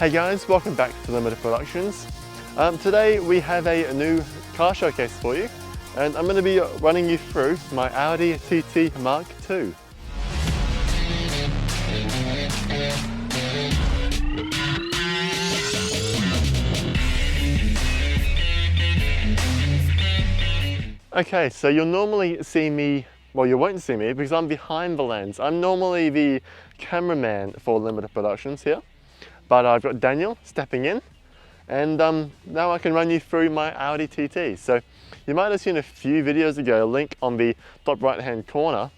Hey guys, welcome back to Limited Productions. Today we have a new car showcase for you, and I'm going to be running you through my Audi TT Mk2. Okay, so you'll normally see me, well, you won't see me because I'm behind the lens. I'm normally the cameraman for Limited Productions here, but I've got Daniel stepping in, and now I can run you through my Audi TT. So you might have seen a few videos ago a link on the top right hand corner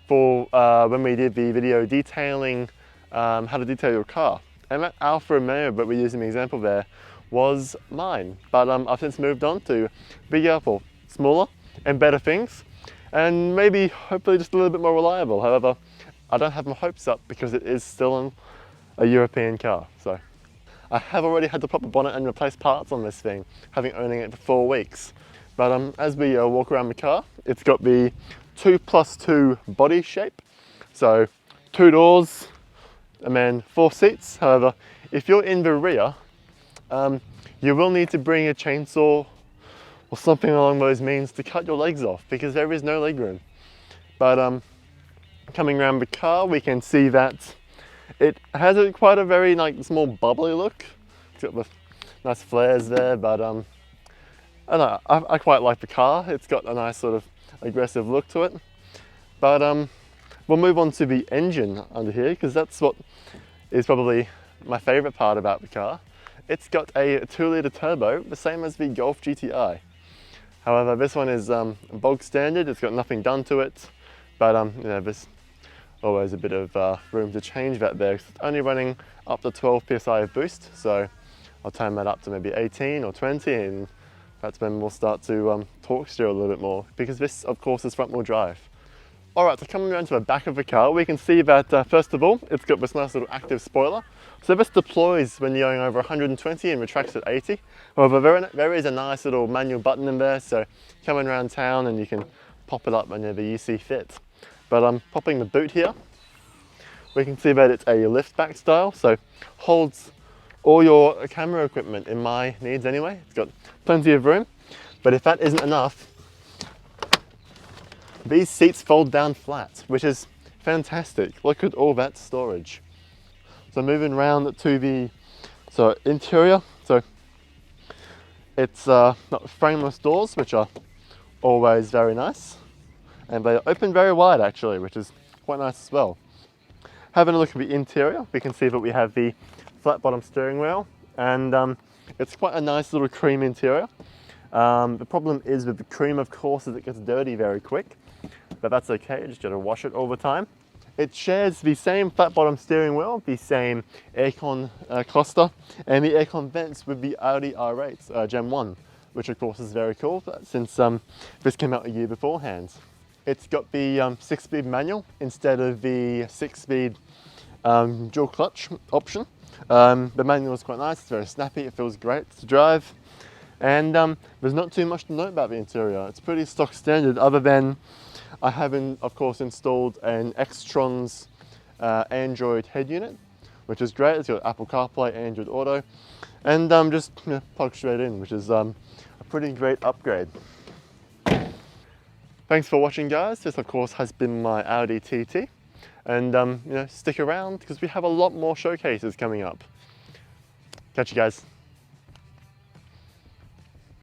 for when we did the video detailing how to detail your car. And that Alfa Romeo that we're using the example there was mine, but I've since moved on to bigger, well, smaller and better things, and maybe hopefully just a little bit more reliable. However, I don't have my hopes up because it is still a European car. So I have already had to pop a bonnet and replace parts on this thing, having owning it for 4 weeks. But as we walk around the car, it's got the 2+2 body shape, so 2 doors and then 4 seats. However, if you're in the rear, you will need to bring a chainsaw or something along those means to cut your legs off because there is no legroom. But coming around the car, we can see that it has quite a very small bubbly look. It's got the nice flares there, but I don't know, I quite like the car. It's got a nice sort of aggressive look to it. But we'll move on to the engine under here because that's what is probably my favorite part about the car. It's got a 2-litre turbo, the same as the Golf GTI. However, this one is bog standard. It's got nothing done to it, but you know, there's always a bit of room to change that there. It's only running up to 12 psi of boost, so I'll turn that up to maybe 18 or 20, and that's when we'll start to torque steer a little bit more, because this, of course, is front-wheel drive. All right, so coming around to the back of the car, we can see that first of all, it's got this nice little active spoiler. So this deploys when you're going over 120 and retracts at 80. However, there is a nice little manual button in there, so coming around town and you can pop it up whenever you see fit. But popping the boot here, we can see that it's a lift back style, so holds all your camera equipment in my needs anyway. It's got plenty of room, but if that isn't enough, these seats fold down flat, which is fantastic. Look at all that storage. So moving around to the interior, so it's frameless doors, which are always very nice, and they open very wide actually, which is quite nice as well. Having a look at the interior, we can see that we have the flat bottom steering wheel, and it's quite a nice little cream interior. The problem is with the cream, of course, is it gets dirty very quick, but that's okay, you just gotta wash it all the time. It shares the same flat bottom steering wheel, the same aircon cluster, and the aircon vents with the Audi R8 Gen 1, which of course is very cool since this came out a year beforehand. It's got the 6-speed manual instead of the 6-speed dual clutch option. The manual is quite nice, it's very snappy, it feels great to drive. And there's not too much to note about the interior. It's pretty stock standard, other than I have, of course, installed an Xtron's Android head unit, which is great. It's got Apple CarPlay, Android Auto, and just plug straight in, which is a pretty great upgrade. Thanks for watching, guys. This, of course, has been my Audi TT, and stick around because we have a lot more showcases coming up. Catch you guys.